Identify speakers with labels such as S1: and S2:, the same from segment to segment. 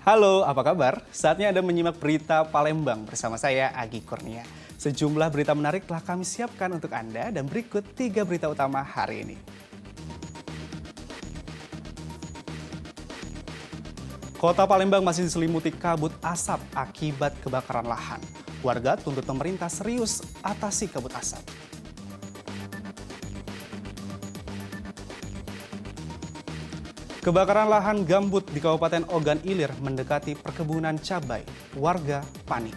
S1: Halo, apa kabar? Saatnya Anda menyimak berita Palembang bersama saya, Agi Kurnia. Sejumlah berita menarik telah kami siapkan untuk Anda dan berikut 3 berita utama hari ini. Kota Palembang masih diselimuti kabut asap akibat kebakaran lahan. Warga tuntut pemerintah serius atasi kabut asap. Kebakaran lahan gambut di Kabupaten Ogan Ilir mendekati perkebunan cabai. Warga panik.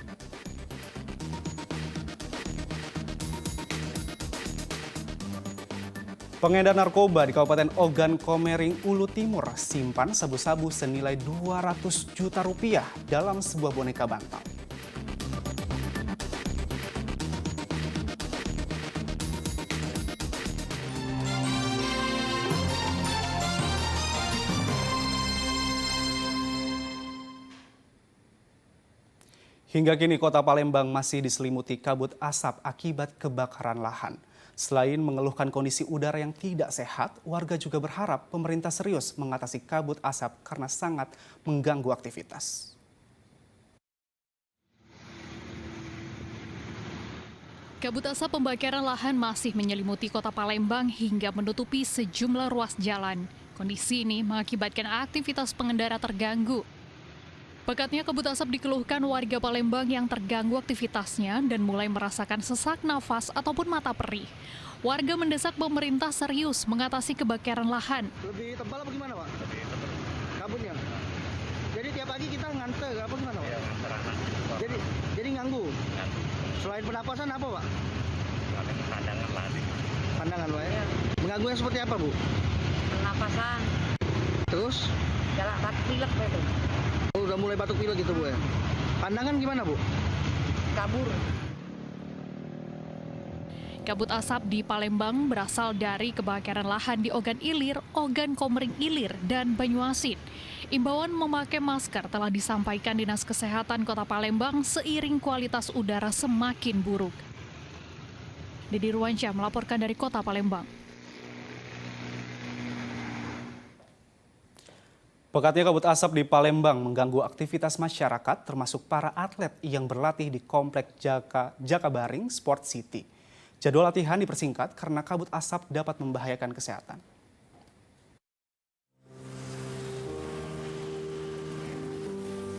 S1: Pengedar narkoba di Kabupaten Ogan Komering, Ulu Timur simpan sabu-sabu senilai 200 juta rupiah dalam sebuah boneka bantal. Hingga kini kota Palembang masih diselimuti kabut asap akibat kebakaran lahan. Selain mengeluhkan kondisi udara yang tidak sehat, warga juga berharap pemerintah serius mengatasi kabut asap karena sangat mengganggu aktivitas.
S2: Kabut asap pembakaran lahan masih menyelimuti kota Palembang hingga menutupi sejumlah ruas jalan. Kondisi ini mengakibatkan aktivitas pengendara terganggu. Pekatnya kabut asap dikeluhkan warga Palembang yang terganggu aktivitasnya dan mulai merasakan sesak nafas ataupun mata perih. Warga mendesak pemerintah serius mengatasi kebakaran lahan.
S3: Lebih tebal apa gimana, Pak? Lebih tebal. Kabutnya? Jadi tiap pagi kita nganter apa gimana, Pak? Iya, nganter. Jadi ganggu? Ganggu. Selain pernapasan apa, Pak? Pandangan lah. Pandangan, Pak, ya? Mengganggu yang seperti apa, Bu?
S4: Pernapasan.
S3: Terus?
S4: Jalan batuk pilek itu.
S3: Oh, udah mulai batuk pilek gitu, Bu, ya? Pandangan gimana, Bu?
S4: Kabur.
S2: Kabut asap di Palembang berasal dari kebakaran lahan di Ogan Ilir, Ogan Komering Ilir, dan Banyuasin. Imbauan memakai masker telah disampaikan Dinas Kesehatan Kota Palembang seiring kualitas udara semakin buruk. Didi Ruansyah melaporkan dari Kota Palembang.
S1: Pekatnya kabut asap di Palembang mengganggu aktivitas masyarakat termasuk para atlet yang berlatih di Komplek Jakabaring Sport City. Jadwal latihan dipersingkat karena kabut asap dapat membahayakan kesehatan.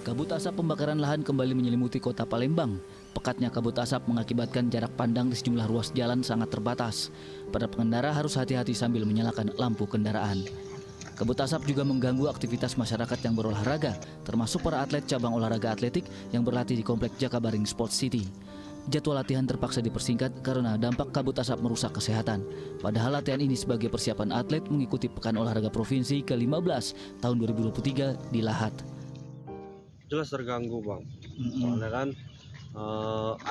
S5: Kabut asap pembakaran lahan kembali menyelimuti kota Palembang. Pekatnya kabut asap mengakibatkan jarak pandang di sejumlah ruas jalan sangat terbatas. Para pengendara harus hati-hati sambil menyalakan lampu kendaraan. Kabut asap juga mengganggu aktivitas masyarakat yang berolahraga, termasuk para atlet cabang olahraga atletik yang berlatih di Komplek Jakabaring Sport City. Jadwal latihan terpaksa dipersingkat karena dampak kabut asap merusak kesehatan. Padahal latihan ini sebagai persiapan atlet mengikuti Pekan Olahraga Provinsi ke-15 tahun 2023 di Lahat.
S6: Jelas terganggu, Bang. Soalnya kan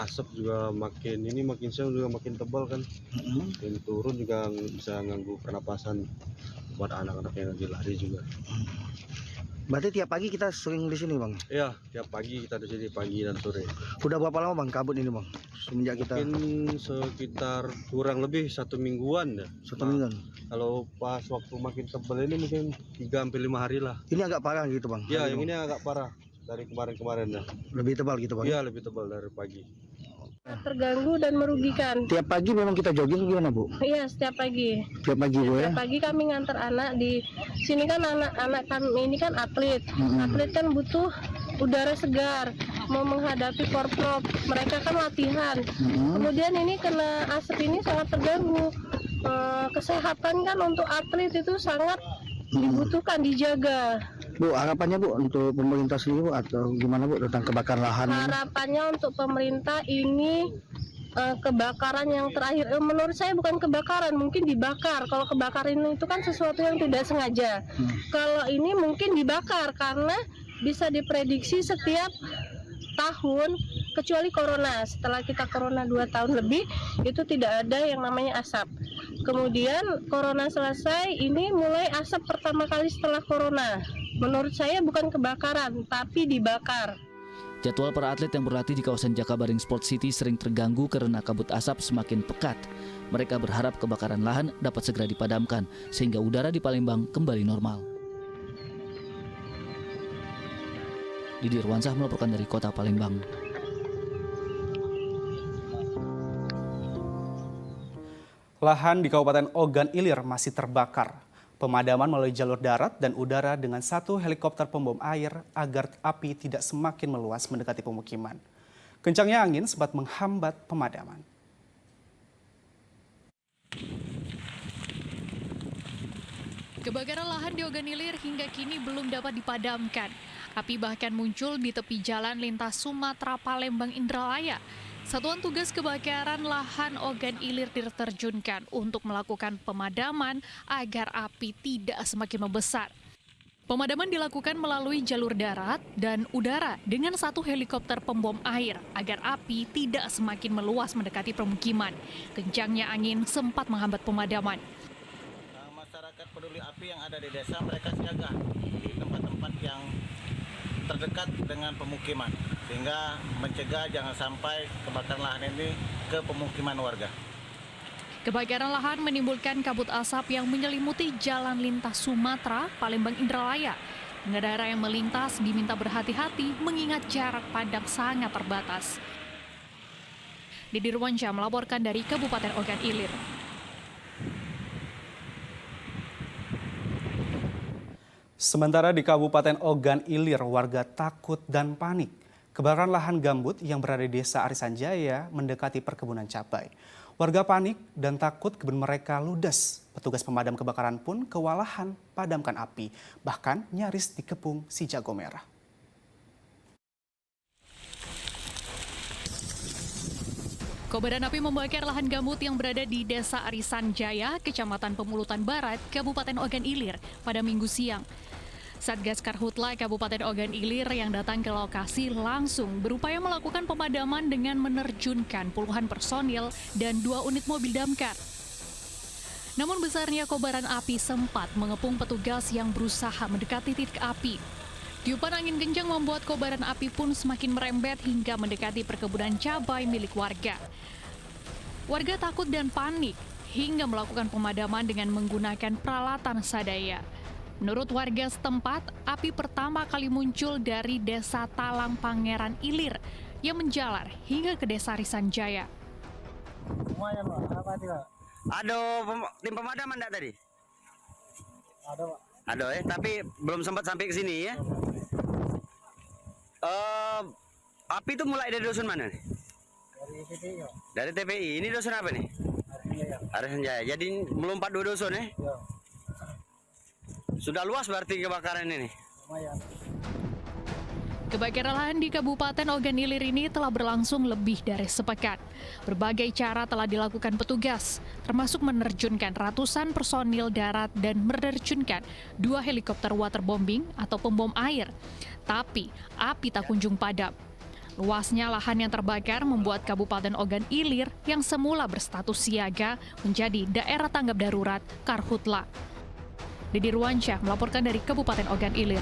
S6: asap juga makin siang juga makin tebal kan. Makin turun juga bisa ganggu pernapasan buat anak-anak yang lagi lari juga.
S3: Berarti tiap pagi kita sering di sini, Bang?
S6: Iya, tiap pagi kita di sini pagi dan sore.
S3: Udah berapa lama, Bang, kabut ini, Bang? Semenjak kita
S6: Mungkin sekitar kurang lebih 1 mingguan ya.
S3: 1 mingguan.
S6: Kalau pas waktu makin tebal ini mungkin 3-5 hari lah.
S3: Ini agak parah gitu, Bang?
S6: Iya, yang ini agak parah dari kemarin-kemarin ya.
S3: Lebih tebal gitu, Bang?
S6: Iya, lebih tebal dari pagi.
S4: Terganggu dan merugikan.
S3: Tiap pagi memang kita jogging gimana, Bu?
S4: Iya, setiap pagi.
S3: Tiap pagi, Bu, ya?
S4: Setiap pagi kami ngantar anak di sini kan anak-anak kami ini kan atlet. Atlet kan butuh udara segar, mau menghadapi korprov. Mereka kan latihan. Kemudian ini kena asap ini sangat terganggu. Kesehatan kan untuk atlet itu sangat dibutuhkan, dijaga.
S3: Bu, harapannya, Bu, untuk pemerintah sendiri, Bu, atau gimana, Bu, tentang kebakaran lahan ini?
S4: Harapannya untuk pemerintah ini kebakaran yang terakhir, menurut saya bukan kebakaran, mungkin dibakar. Kalau kebakaran itu kan sesuatu yang tidak sengaja. Kalau ini mungkin dibakar karena bisa diprediksi setiap tahun kecuali corona. Setelah kita corona 2 tahun lebih, itu tidak ada yang namanya asap. Kemudian corona selesai, ini mulai asap pertama kali setelah corona. Menurut saya bukan kebakaran, tapi dibakar.
S5: Jadwal para atlet yang berlatih di kawasan Jakabaring Sport City sering terganggu karena kabut asap semakin pekat. Mereka berharap kebakaran lahan dapat segera dipadamkan sehingga udara di Palembang kembali normal. Didi Irwansyah melaporkan dari Kota Palembang.
S1: Lahan di Kabupaten Ogan Ilir masih terbakar. Pemadaman melalui jalur darat dan udara dengan 1 helikopter pembom air agar api tidak semakin meluas mendekati pemukiman. Kencangnya angin sempat menghambat pemadaman.
S2: Kebakaran lahan di Ogan Ilir hingga kini belum dapat dipadamkan. Api bahkan muncul di tepi jalan lintas Sumatera Palembang Indralaya. Satuan Tugas Kebakaran Lahan Ogan Ilir diterjunkan untuk melakukan pemadaman agar api tidak semakin membesar. Pemadaman dilakukan melalui jalur darat dan udara dengan 1 helikopter pembom air agar api tidak semakin meluas mendekati permukiman. Kencangnya angin sempat menghambat pemadaman.
S7: Masyarakat peduli api yang ada di desa mereka siaga di tempat-tempat yang terdekat dengan pemukiman sehingga mencegah jangan sampai kebakaran lahan ini ke pemukiman warga.
S2: Kebakaran lahan menimbulkan kabut asap yang menyelimuti jalan lintas Sumatera Palembang Indralaya. Pengendara yang melintas diminta berhati-hati mengingat jarak pandang sangat terbatas. Didi Irwansyah melaporkan dari Kabupaten Ogan Ilir.
S1: Sementara di Kabupaten Ogan Ilir, warga takut dan panik. Kebakaran lahan gambut yang berada di Desa Arisan Jaya mendekati perkebunan cabai. Warga panik dan takut kebun mereka ludes. Petugas pemadam kebakaran pun kewalahan padamkan api, bahkan nyaris dikepung si jago merah.
S2: Kobaran api membakar lahan gambut yang berada di Desa Arisan Jaya, Kecamatan Pemulutan Barat, Kabupaten Ogan Ilir pada Minggu siang. Satgas Karhutla Kabupaten Ogan Ilir yang datang ke lokasi langsung berupaya melakukan pemadaman dengan menerjunkan puluhan personil dan 2 unit mobil damkar. Namun besarnya kobaran api sempat mengepung petugas yang berusaha mendekati titik api. Tiupan angin kencang membuat kobaran api pun semakin merembet hingga mendekati perkebunan cabai milik warga. Warga takut dan panik hingga melakukan pemadaman dengan menggunakan peralatan sadaya. Menurut warga setempat, api pertama kali muncul dari Desa Talang Pangeran Ilir yang menjalar hingga ke Desa Arisan Jaya.
S3: Ada tim pemadaman enggak tadi?
S7: Ada, Pak.
S3: Ada tapi belum sempat sampai ke sini ya. Api itu mulai dari dusun mana nih?
S7: Dari TPI, Pak.
S3: Dari TPI. Ini dusun apa nih? Arisan Jaya. Jadi melompat 2 dusun ya?
S7: Ya,
S3: Sudah luas berarti kebakaran ini.
S7: lumayan.
S2: Kebakaran lahan di Kabupaten Ogan Ilir ini telah berlangsung lebih dari sepekan. Berbagai cara telah dilakukan petugas, termasuk menerjunkan ratusan personil darat dan menerjunkan 2 helikopter waterbombing atau pembom air. Tapi api tak kunjung padam. Luasnya lahan yang terbakar membuat Kabupaten Ogan Ilir yang semula berstatus siaga menjadi daerah tanggap darurat Karhutla. Didi Irwansyah melaporkan dari Kabupaten Ogan Ilir.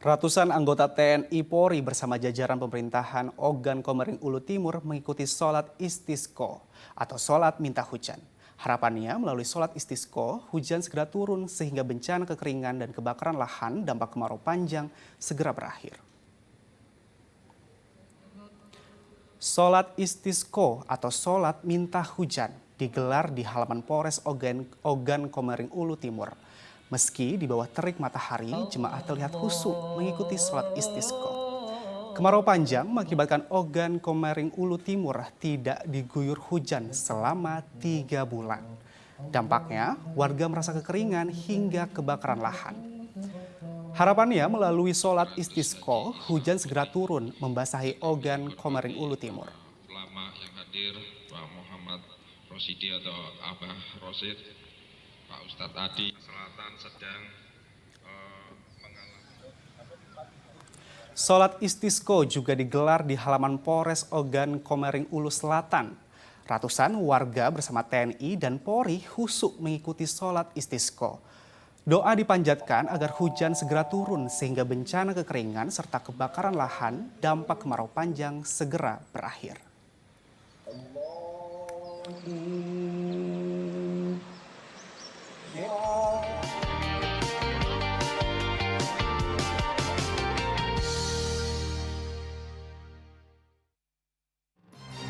S1: Ratusan anggota TNI Polri bersama jajaran pemerintahan Ogan Komering Ulu Timur mengikuti sholat istisqo atau sholat minta hujan. Harapannya melalui sholat istisqo, hujan segera turun sehingga bencana kekeringan dan kebakaran lahan dampak kemarau panjang segera berakhir. Sholat istisqo atau sholat minta hujan digelar di halaman Polres Ogan Komering Ulu Timur. Meski di bawah terik matahari, jemaah terlihat khusyuk mengikuti sholat istisqo. Kemarau panjang mengakibatkan Ogan Komering Ulu Timur tidak diguyur hujan selama 3 bulan. Dampaknya, warga merasa kekeringan hingga kebakaran lahan. Harapannya melalui sholat istisqo, hujan segera turun membasahi Ogan Komering Ulu Timur.
S8: Ulama yang hadir, Pak Muhammad Rosidi atau Abah Rosid, Pak Ustadz Adi, Selatan sedang mengalami.
S1: Sholat istisqo juga digelar di halaman Polres Ogan Komering Ulu Selatan. Ratusan warga bersama TNI dan Polri khusyuk mengikuti sholat istisqo. Doa dipanjatkan agar hujan segera turun sehingga bencana kekeringan serta kebakaran lahan dampak kemarau panjang segera berakhir.